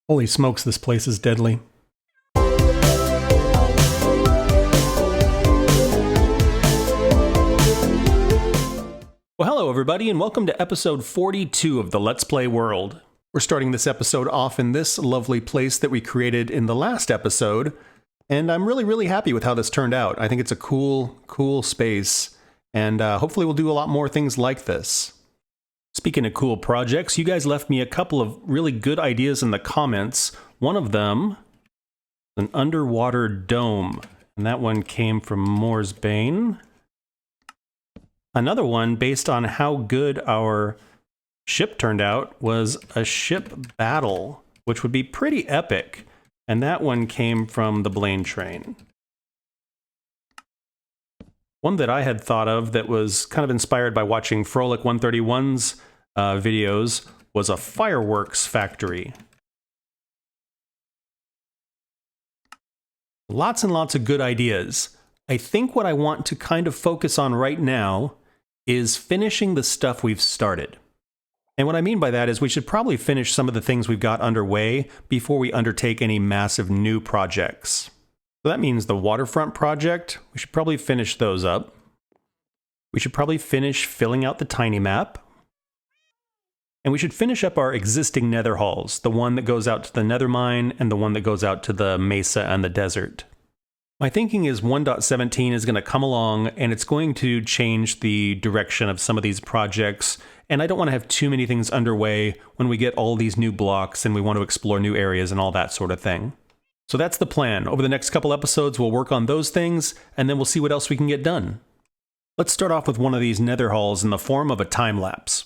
Holy smokes, this place is deadly. Well, hello everybody, and welcome to episode 42 of the Let's Play world. We're starting this episode off in this lovely place that we created in the last episode, and I'm really happy with how this turned out. I think it's a cool space, and hopefully we'll do a lot more things like this. Speaking of cool projects, you guys left me a couple of really good ideas in the comments. One of them, an underwater dome, and that one came from Moore's Bane. Another one, based on how good our ship turned out, was a ship battle, which would be pretty epic, and that one came from the Blaine Train. One that I had thought of that was kind of inspired by watching Frolic131's videos was a fireworks factory. Lots and lots of good ideas. I think what I want to kind of focus on right now is finishing the stuff we've started. And what I mean by that is we should probably finish some of the things we've got underway before we undertake any massive new projects. So that means the waterfront project, we should probably finish those up. We should probably finish filling out the tiny map. And we should finish up our existing nether halls, the one that goes out to the nether mine and the one that goes out to the mesa and the desert. My thinking is 1.17 is going to come along and it's going to change the direction of some of these projects, and I don't want to have too many things underway when we get all these new blocks and we want to explore new areas and all that sort of thing. So that's the plan. Over the next couple episodes, we'll work on those things, and then we'll see what else we can get done. Let's start off with one of these nether halls in the form of a time lapse.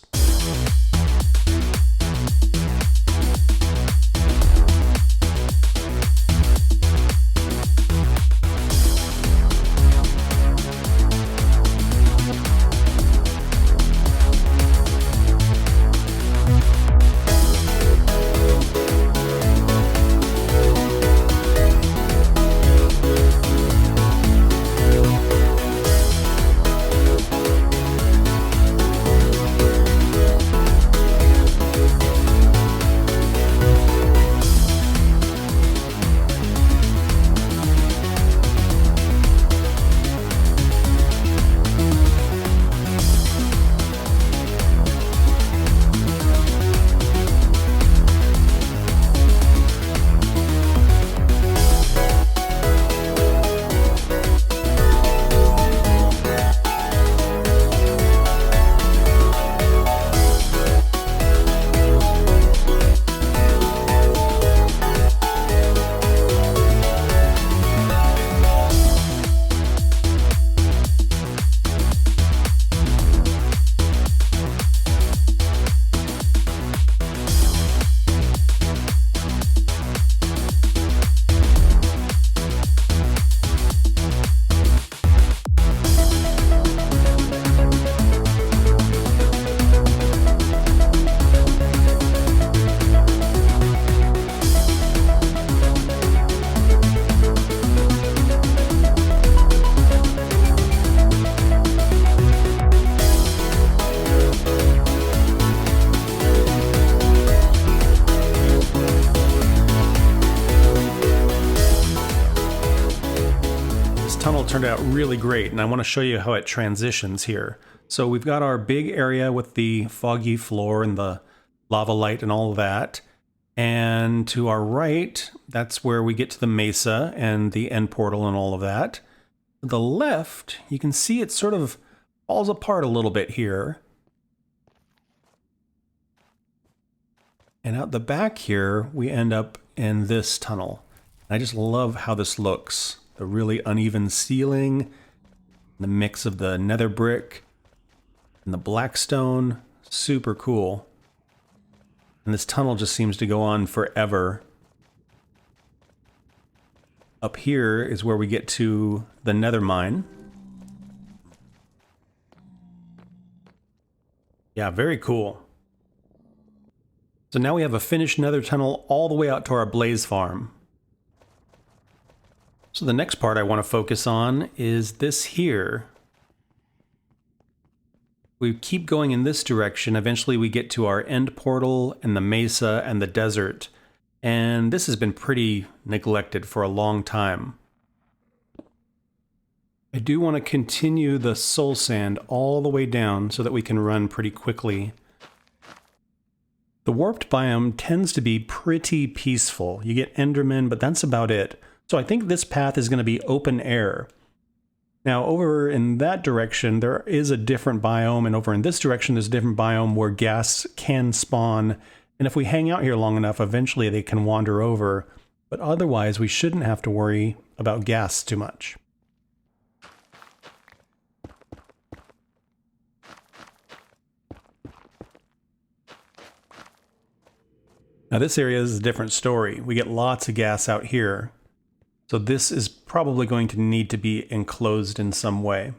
Turned out really great, and I want to show you how it transitions here. So we've got our big area with the foggy floor and the lava light and all of that, and to our right, that's where we get to the mesa and the end portal and all of that. To the left, you can see it sort of falls apart a little bit here. And out the back here, we end up in this tunnel. I just love how this looks. The really uneven ceiling, the mix of the nether brick and the blackstone, super cool. And this tunnel just seems to go on forever. Up here is where we get to the nether mine. Yeah, very cool. So now we have a finished nether tunnel all the way out to our blaze farm. So the next part I want to focus on is this here. We keep going in this direction. Eventually we get to our end portal and the mesa and the desert. And this has been pretty neglected for a long time. I do want to continue the soul sand all the way down so that we can run pretty quickly. The warped biome tends to be pretty peaceful. You get Endermen, but that's about it. So I think this path is going to be open air. Now over in that direction, there is a different biome, and over in this direction, there's a different biome where gas can spawn. And if we hang out here long enough, eventually they can wander over. But otherwise, we shouldn't have to worry about gas too much. Now this area is a different story. We get lots of gas out here. So this is probably going to need to be enclosed in some way.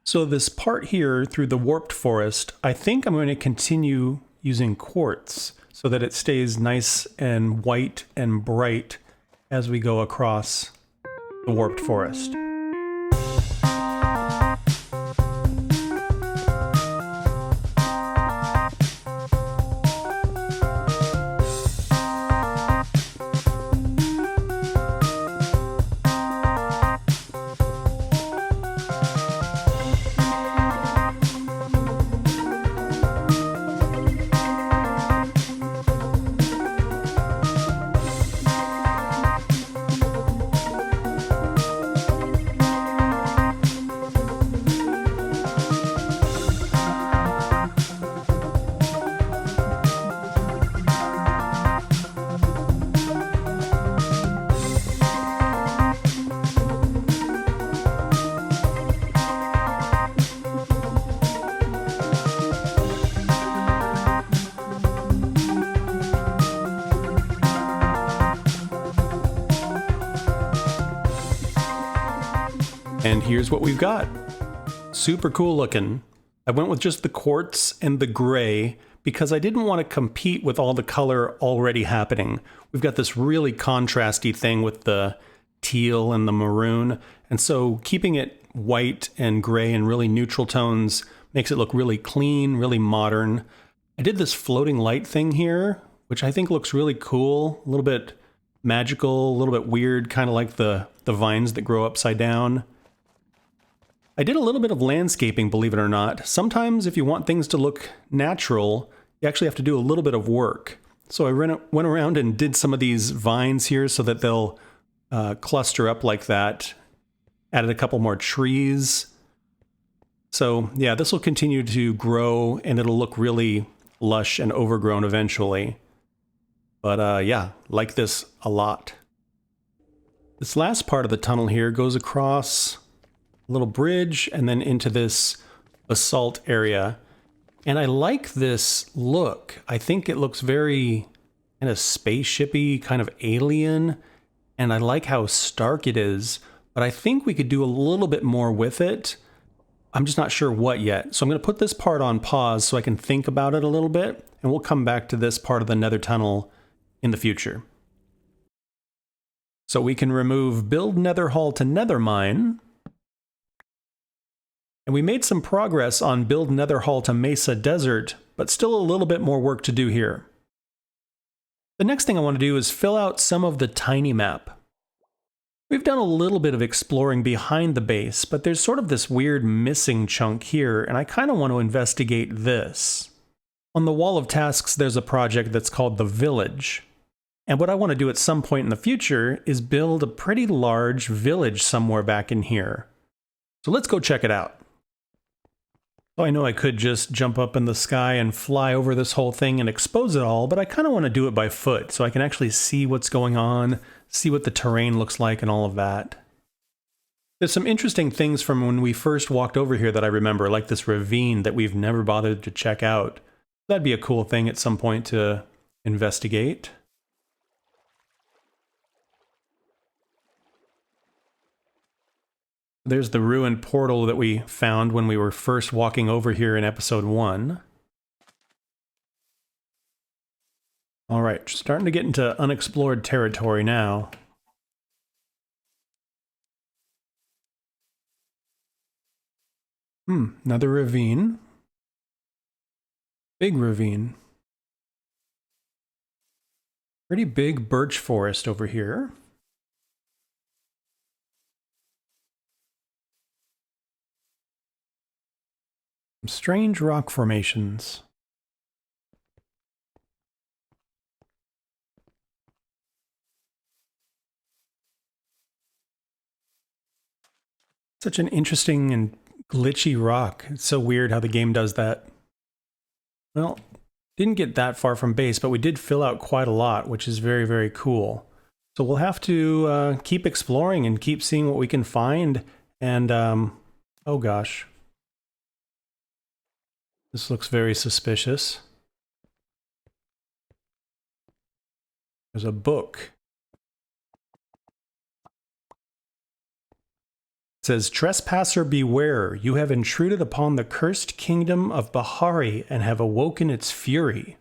So this part here through the warped forest, I think I'm going to continue using quartz so that it stays nice and white and bright as we go across the warped forest. And here's what we've got. Super cool looking. I went with just the quartz and the gray because I didn't want to compete with all the color already happening. We've got this really contrasty thing with the teal and the maroon. And so keeping it white and gray and really neutral tones makes it look really clean, really modern. I did this floating light thing here, which I think looks really cool. A little bit magical, a little bit weird, kind of like the vines that grow upside down. I did a little bit of landscaping, believe it or not. Sometimes if you want things to look natural, you actually have to do a little bit of work. So I went around and did some of these vines here so that they'll cluster up like that. Added a couple more trees. So yeah, this will continue to grow and it'll look really lush and overgrown eventually. But yeah, like this a lot. This last part of the tunnel here goes across a little bridge and then into this basalt area. And I like this look. I think it looks very kind of spaceshipy, kind of alien. And I like how stark it is, but I think we could do a little bit more with it. I'm just not sure what yet. So I'm going to put this part on pause so I can think about it a little bit, and we'll come back to this part of the Nether tunnel in the future. So we can remove Build Nether Hall to Nether Mine. And we made some progress on Build Nether Hall to Mesa Desert, but still a little bit more work to do here. The next thing I want to do is fill out some of the tiny map. We've done a little bit of exploring behind the base, but there's sort of this weird missing chunk here, and I kind of want to investigate this. On the wall of tasks, there's a project that's called The Village. And what I want to do at some point in the future is build a pretty large village somewhere back in here. So let's go check it out. So I know I could just jump up in the sky and fly over this whole thing and expose it all, but I kind of want to do it by foot so I can actually see what's going on, see what the terrain looks like and all of that. There's some interesting things from when we first walked over here that I remember, like this ravine that we've never bothered to check out. That'd be a cool thing at some point to investigate. There's the ruined portal that we found when we were first walking over here in episode 1. All right, starting to get into unexplored territory now. Another ravine. Big ravine. Pretty big birch forest over here. Some strange rock formations. Such an interesting and glitchy rock. It's so weird how the game does that. Well, didn't get that far from base, but we did fill out quite a lot, which is very, very cool. So we'll have to keep exploring and keep seeing what we can find. And, oh gosh. This looks very suspicious. There's a book. It says, "Trespasser beware, you have intruded upon the cursed kingdom of Bahari and have awoken its fury."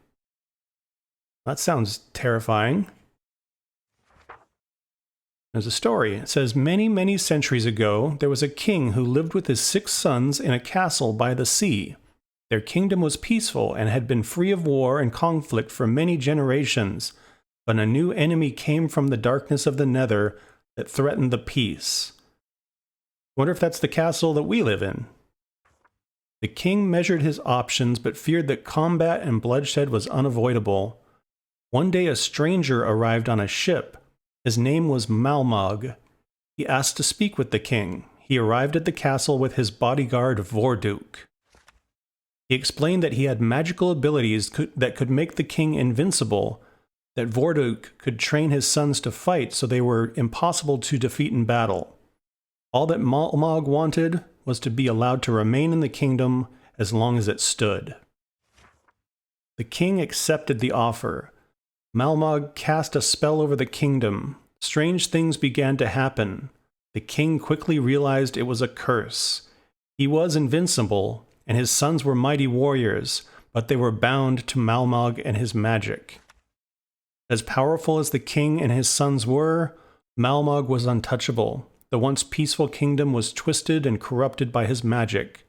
That sounds terrifying. There's a story. It says, "Many, many centuries ago, there was a king who lived with his 6 sons in a castle by the sea. Their kingdom was peaceful and had been free of war and conflict for many generations, but a new enemy came from the darkness of the Nether that threatened the peace." Wonder if that's the castle that we live in. "The king measured his options, but feared that combat and bloodshed was unavoidable. One day a stranger arrived on a ship. His name was Malmog. He asked to speak with the king. He arrived at the castle with his bodyguard Vorduk. He explained that he had magical abilities that could make the king invincible, that Vorduk could train his sons to fight so they were impossible to defeat in battle. All that Malmog wanted was to be allowed to remain in the kingdom as long as it stood. The king accepted the offer. Malmog cast a spell over the kingdom. Strange things began to happen. The king quickly realized it was a curse. He was invincible, and his sons were mighty warriors, but they were bound to Malmog and his magic. As powerful as the king and his sons were, Malmog was untouchable. The once peaceful kingdom was twisted and corrupted by his magic.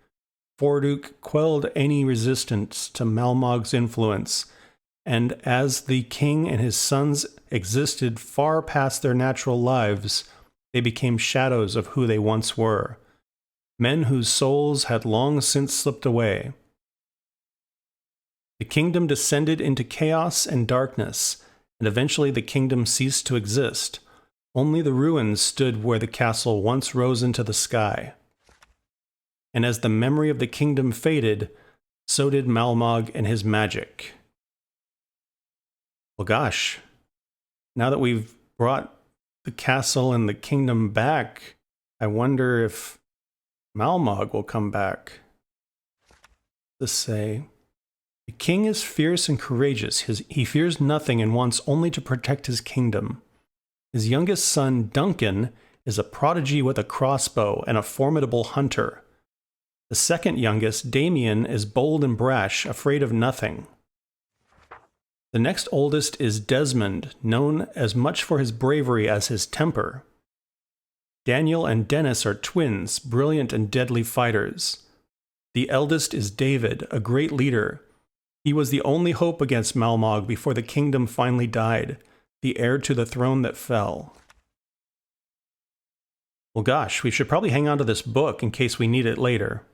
Vorduk quelled any resistance to Malmog's influence, and as the king and his sons existed far past their natural lives, they became shadows of who they once were. Men whose souls had long since slipped away. The kingdom descended into chaos and darkness, and eventually the kingdom ceased to exist. Only the ruins stood where the castle once rose into the sky. And as the memory of the kingdom faded, so did Malmog and his magic." Well, gosh, now that we've brought the castle and the kingdom back, I wonder if Malmog will come back. Let's say, "The king is fierce and courageous. He fears nothing and wants only to protect his kingdom. His youngest son, Duncan, is a prodigy with a crossbow and a formidable hunter. The second youngest, Damien, is bold and brash, afraid of nothing. The next oldest is Desmond, known as much for his bravery as his temper. Daniel and Dennis are twins, brilliant and deadly fighters. The eldest is David, a great leader. He was the only hope against Malmog before the kingdom finally died, the heir to the throne that fell." Well, gosh, we should probably hang on to this book in case we need it later.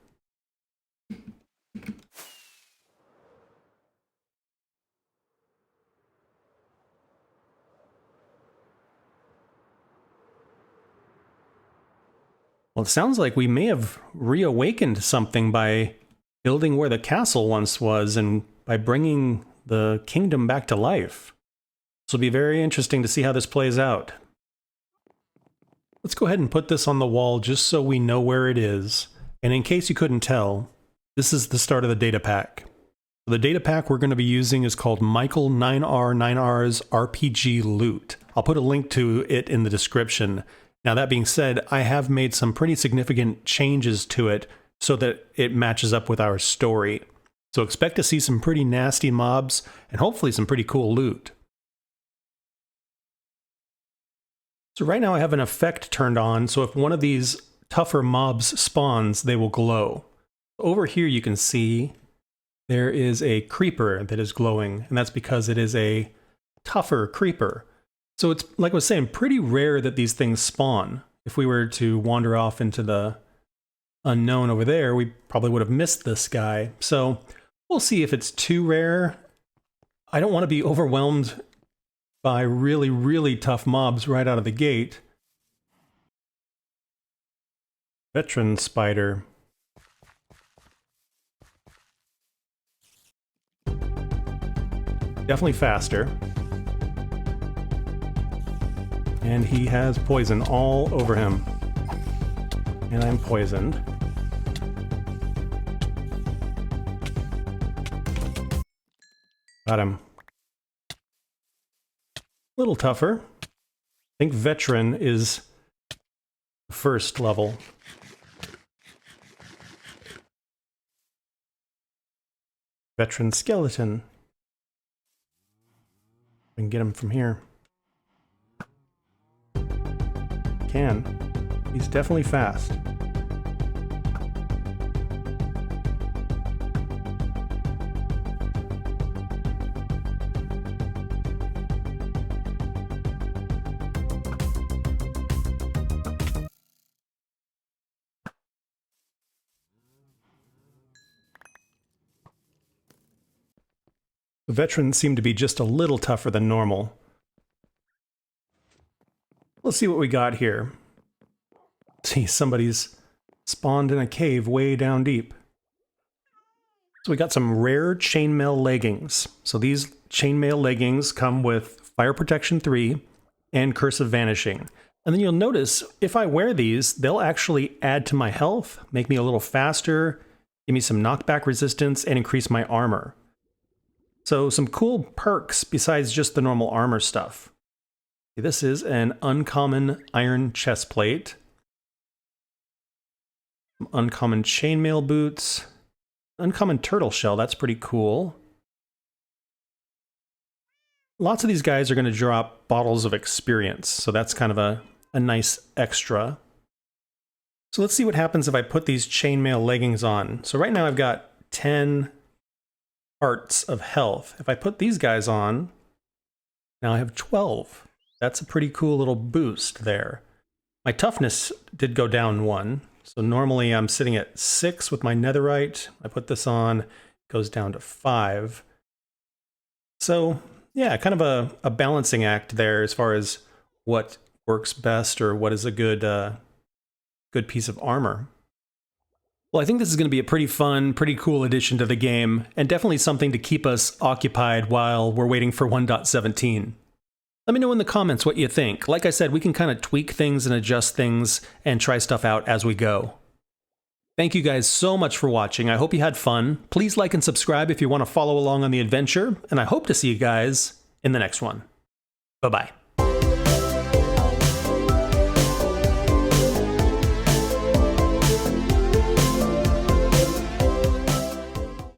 Well, it sounds like we may have reawakened something by building where the castle once was and by bringing the kingdom back to life. This will be very interesting to see how this plays out. Let's go ahead and put this on the wall just so we know where it is. And in case you couldn't tell, this is the start of the data pack. The data pack we're going to be using is called Michael9R9R's RPGLoot. I'll put a link to it in the description. Now, that being said, I have made some pretty significant changes to it so that it matches up with our story. So expect to see some pretty nasty mobs and hopefully some pretty cool loot. So right now I have an effect turned on, so if one of these tougher mobs spawns, they will glow. Over here you can see there is a creeper that is glowing, and that's because it is a tougher creeper. So it's, like I was saying, pretty rare that these things spawn. If we were to wander off into the unknown over there, we probably would have missed this guy. So we'll see if it's too rare. I don't want to be overwhelmed by really, really tough mobs right out of the gate. Veteran spider. Definitely faster. And he has poison all over him. And I'm poisoned. Got him. A little tougher. I think veteran is first level. Veteran skeleton. We can get him from here. Can. He's definitely fast. The veterans seem to be just a little tougher than normal. Let's see what we got here. See, somebody's spawned in a cave way down deep. So we got some rare chainmail leggings. So these chainmail leggings come with Fire Protection 3 and Curse of Vanishing. And then you'll notice, if I wear these, they'll actually add to my health, make me a little faster, give me some knockback resistance, and increase my armor. So some cool perks besides just the normal armor stuff. This is an uncommon iron chestplate. Uncommon chainmail boots. Uncommon turtle shell, that's pretty cool. Lots of these guys are going to drop bottles of experience, so that's kind of a nice extra. So let's see what happens if I put these chainmail leggings on. So right now I've got 10 hearts of health. If I put these guys on, now I have 12. That's a pretty cool little boost there. My toughness did go down 1. So normally I'm sitting at 6 with my netherite. I put this on, it goes down to 5. So yeah, kind of a balancing act there as far as what works best or what is a good piece of armor. Well, I think this is going to be a pretty fun, pretty cool addition to the game, and definitely something to keep us occupied while we're waiting for 1.17. Let me know in the comments what you think. Like I said, we can kind of tweak things and adjust things and try stuff out as we go. Thank you guys so much for watching. I hope you had fun. Please like and subscribe if you want to follow along on the adventure, and I hope to see you guys in the next one. Bye-bye.